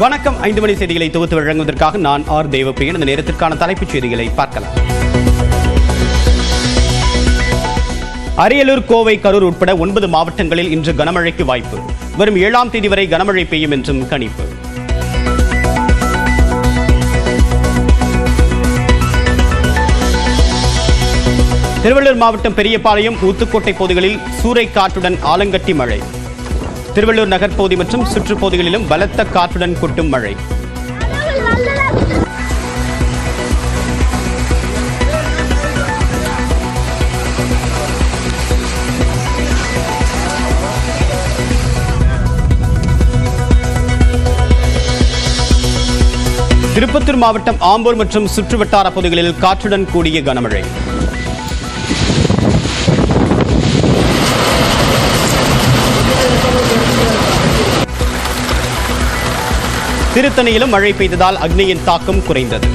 வணக்கம். 5 மணி செய்திகளை தொகுத்து வழங்குவதற்காக நான் ஆர் தேவப்பிரியன். இந்த நேரத்திற்கான தலைப்புச் செய்திகளை பார்க்கலாம். அரியலூர், கோவை, கரூர் உட்பட 9 மாவட்டங்களில் இன்று கனமழைக்கு வாய்ப்பு. வரும் 7ஆம் தேதி வரை கனமழை பெய்யும் என்றும் கணிப்பு. திருவள்ளூர் மாவட்டம் பெரியபாளையம், ஊத்துக்கோட்டை பகுதிகளில் சூறைக்காற்றுடன் ஆலங்கட்டி மழை. திருவள்ளூர் நகர்பகுதி மற்றும் சுற்றுப்பகுதிகளிலும் பலத்த காற்றுடன் கொட்டும் மழை. திருப்பத்தூர் மாவட்டம் ஆம்பூர் மற்றும் சுற்றுவட்டார பகுதிகளில் காற்றுடன் கூடிய கனமழை. திருத்தணியிலும் மழை பெய்ததால் அக்னியின் தாக்கம் குறைந்தது.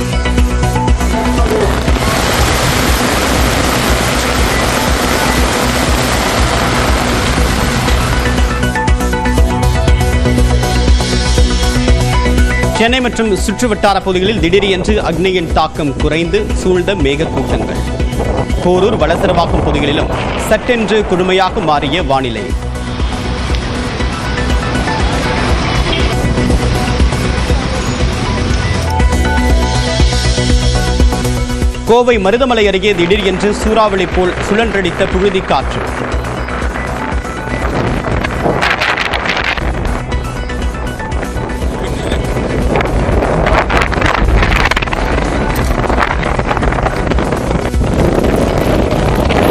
சென்னை மற்றும் சுற்றுவட்டார பகுதிகளில் திடீரென்று அக்னியின் தாக்கம் குறைந்து சூழ்ந்த மேகக்கூட்டங்கள். போரூர், வளசரவாக்கம் பகுதிகளிலும் சட்டென்று குளுமையாக மாறிய வானிலை. கோவை மருதமலை அருகே திடீர் என்று சூறாவளி போல் சுழன்றடித்த புழுதி காற்று.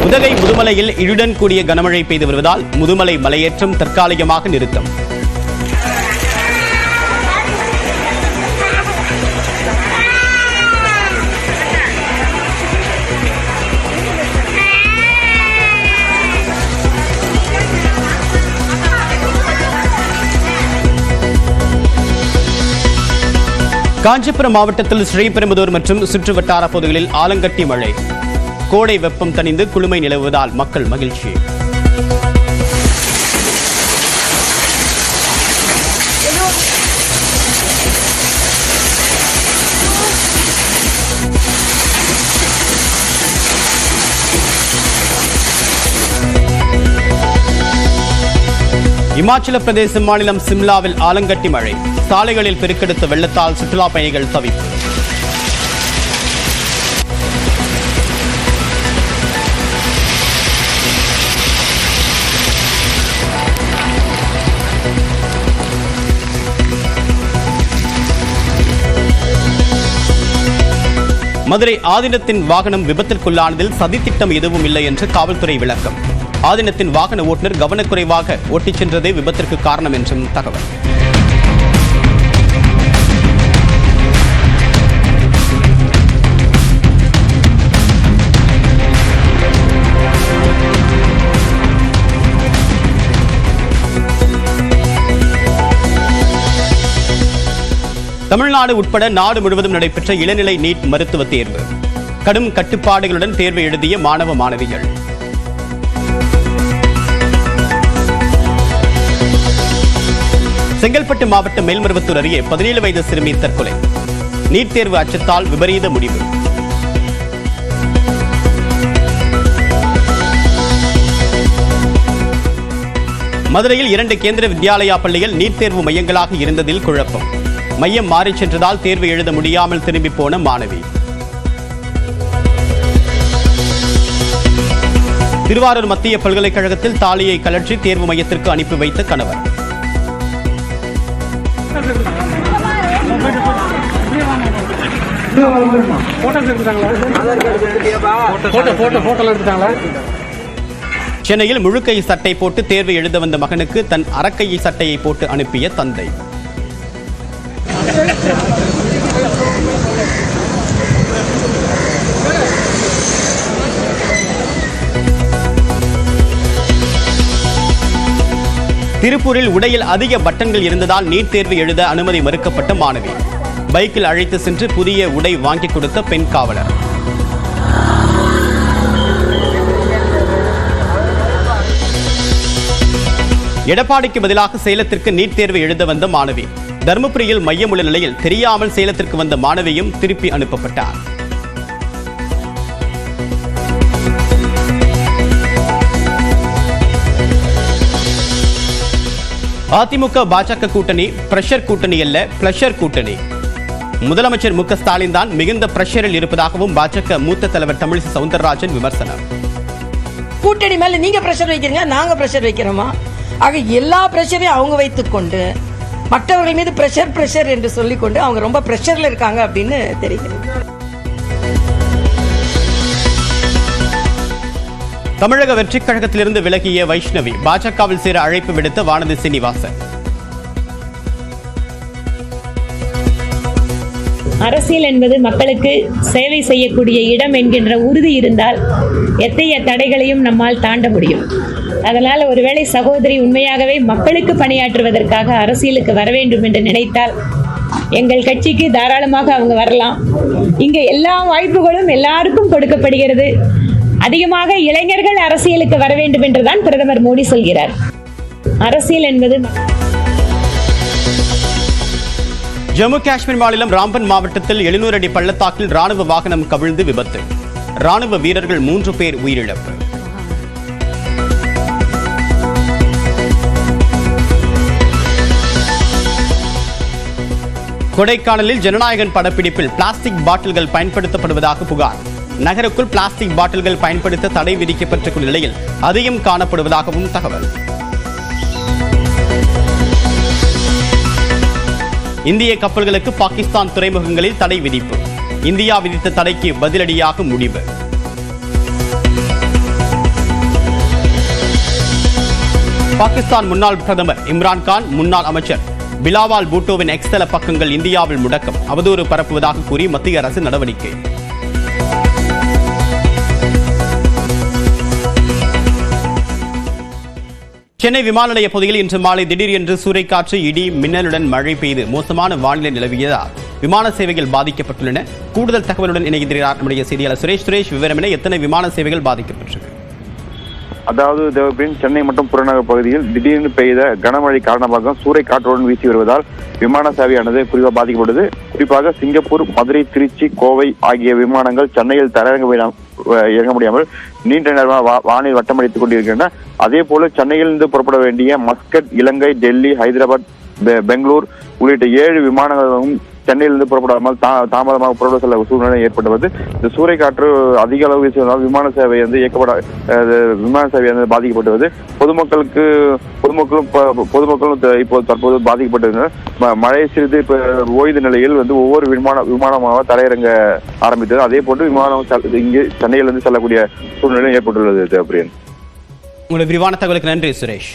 உதகை முதுமலையில் இடியுடன் கூடிய கனமழை பெய்து வருவதால் முதுமலை மலையேற்றம் தற்காலிகமாக நிறுத்தம். காஞ்சிபுரம் மாவட்டத்தில் ஸ்ரீபெரும்புதூர் மற்றும் சுற்றுவட்டார பகுதிகளில் ஆலங்கட்டி மழை. கோடை வெப்பம் தணிந்து குளுமை நிலவுவதால் மக்கள் மகிழ்ச்சி. இமாச்சல பிரதேச மாநிலம் சிம்லாவில் ஆலங்கட்டி மழை. சாலைகளில் பெருக்கெடுத்த வெள்ளத்தால் சுற்றுலா பயணிகள் தவிப்பு. மதுரை ஆதீனத்தின் வாகனம் விபத்திற்குள்ளானதில் சதித்திட்டம் எதுவும் இல்லை என்று காவல்துறை விளக்கம். ஆதீனத்தின் வாகன ஓட்டுநர் கவனக்குறைவாக ஓட்டிச் சென்றதே விபத்திற்கு காரணம் என்றும் தகவல். தமிழ்நாடு உட்பட நாடு முழுவதும் நடைபெற்ற இளநிலை நீட் மருத்துவ தேர்வு. கடும் கட்டுப்பாடுகளுடன் தேர்வு எழுதிய மாணவ மாணவிகள். செங்கல்பட்டு மாவட்டம் மேல்மருவத்தூர் அருகே 17 வயது சிறுமி தற்கொலை. நீட் தேர்வு அச்சத்தால் விபரீத முடிவு. மதுரையில் 2 கேந்திர வித்யாலயா பள்ளிகள் நீட் தேர்வு மையங்களாக இருந்ததில் குழப்பம். மையம் மாறிச் சென்றதால் தேர்வு எழுத முடியாமல் திரும்பி போன மாணவி. திருவாரூர் மத்திய பல்கலைக்கழகத்தில் தாலியை கழற்றி தேர்வு மையத்திற்கு அனுப்பி வைத்த கணவர். சென்னையில் முழுக்கை சட்டை போட்டு தேர்வு எழுத வந்த மகனுக்கு தன் அரக்கையை சட்டையை போட்டு அனுப்பிய தந்தை. திருப்பூரில் உடையில் அதிக பட்டன்கள் இருந்ததால் நீட் தேர்வு எழுத அனுமதி மறுக்கப்பட்ட மாணவி. பைக்கில் அழைத்து சென்று புதிய உடை வாங்கி கொடுத்த பெண் காவலர். எடப்பாடிக்கு பதிலாக சேலத்திற்கு நீட் தேர்வு எழுத வந்த மாணவி. தருமபுரியில் மையம் உள்ள நிலையில் தெரியாமல் சேலத்திற்கு வந்த மாணவியும் திருப்பி அனுப்பப்பட்டார். அதிமுக பாஜக கூட்டணி பிரஷர் கூட்டணி அல்ல, பிளஷர் கூட்டணி. முதலமைச்சர் மு க ஸ்டாலின் தான் மிகுந்த பிரஷரில் இருப்பதாகவும் பாஜக மூத்த தலைவர் தமிழிசை சவுந்தரராஜன் விமர்சனம். கூட்டணி மேல நீங்க பிரஷர் வைக்கிறீங்க, நாங்க பிரஷர் வைக்கிறோமா? ஆக எல்லா பிரஷரையும் அவங்க வைத்துக்கொண்டு மற்றவர்கள் மீது பிரஷர் என்று சொல்லிக்கொண்டு அவங்க ரொம்ப பிரஷர்ல இருக்காங்க அப்படின்னு தெரிகிறது. தமிழக வெற்றிக் கழகத்திலிருந்து விலகிய வைஷ்ணவி பாஜகவில் சேர அழைப்பு விடுத்த வானதி சீனிவாசன். அரசியல் என்பது மக்களுக்கு சேவை செய்யக்கூடிய இடம் என்கின்ற உறுதி இருந்தால் எத்தகைய தடைகளையும் நம்மால் தாண்ட முடியும். அதனால் ஒருவேளை சகோதரி உண்மையாகவே மக்களுக்கு பணியாற்றுவதற்காக அரசியலுக்கு வர வேண்டும் என்று நினைத்தால் எங்கள் கட்சிக்கு தாராளமாக அவங்க வரலாம். இங்கே எல்லா வாய்ப்புகளும் எல்லாருக்கும் கொடுக்கப்படுகிறது. அதிகமாக இளைஞர்கள் அரசியலுக்கு வர வேண்டும் என்றுதான் பிரதமர் மோடி சொல்கிறார். அரசியல் என்பது ஜம்மு காஷ்மீர் மாநிலம் ராம்பன் மாவட்டத்தில் 700 அடி பள்ளத்தாக்கில் ராணுவ வாகனம் கவிழ்ந்து விபத்து. ராணுவ வீரர்கள் 3 பேர் உயிரிழப்பு. கொடைக்கானலில் ஜனநாயகன் படப்பிடிப்பில் பிளாஸ்டிக் பாட்டில்கள் பயன்படுத்தப்படுவதாக புகார். நகருக்குள் பிளாஸ்டிக் பாட்டில்கள் பயன்படுத்த தடை விதிக்கப்பட்டிருக்கும் நிலையில் அதிகம் காணப்படுவதாகவும் தகவல். இந்திய கப்பல்களுக்கு பாகிஸ்தான் துறைமுகங்களில் தடை விதிப்பு. இந்தியா விதித்த தடைக்கு பதிலடியாக முடிவு. பாகிஸ்தான் முன்னாள் பிரதமர் இம்ரான்கான், முன்னாள் அமைச்சர் பிலாவால் பூட்டோவின் எக்ஸ்தல பக்கங்கள் இந்தியாவில் முடக்கம். அவதூறு பரப்புவதாக கூறி மத்திய அரசு நடவடிக்கை. சென்னை விமான நிலைய பகுதியில் இன்று மாலை திடீரென்று சூறைக்காற்று, இடி, மின்னலுடன் மழை பெய்து மோசமான வானிலை நிலவியதால் விமான சேவைகள் பாதிக்கப்பட்டுள்ளன. கூடுதல் தகவலுடன் இணைகிறார் நம்முடைய செய்தியாளர் சுரேஷ். விவரம் என எத்தனை விமான சேவைகள் பாதிக்கப்பட்டிருக்கு? அதாவது தேவபின் சென்னை மற்றும் புறநகர் பகுதியில் திடீர்னு பெய்த கனமழை காரணமாக சூறைக்காற்றுடன் வீசி வருவதால் விமான சேவையானது குறிப்பாக பாதிக்கப்பட்டது. குறிப்பாக சிங்கப்பூர், மதுரை, திருச்சி, கோவை ஆகிய விமானங்கள் சென்னையில் இறங்க முடியாமல் நீண்ட நேரமாக வானில் வட்டமடித்துக் கொண்டிருக்கின்றன. அதே போல சென்னையிலிருந்து புறப்பட வேண்டிய மஸ்கட், இலங்கை, டெல்லி, ஹைதராபாத், பெங்களூர் உள்ளிட்ட 7 விமானங்களும் சென்னையிலிருந்து புறப்படாமல் தாமதமாக புறப்பட செல்ல சூழ்நிலை ஏற்பட்டுள்ளது. இந்த சூறைக்காற்று அதிக அளவு வீசுவதால் விமான சேவை பாதிக்கப்பட்டுள்ளது. பொதுமக்களும் இப்போது தற்போது பாதிக்கப்பட்டிருந்தனர். மழை சிறிது ஓய்ந்த நிலையில் ஒவ்வொரு விமானமாக தரையிறங்க ஆரம்பித்தது. அதே போன்று விமானம் இங்கு சென்னையிலிருந்து செல்லக்கூடிய சூழ்நிலை ஏற்பட்டுள்ளது. உங்களுடைய விரிவான தகவலுக்கு நன்றி சுரேஷ்.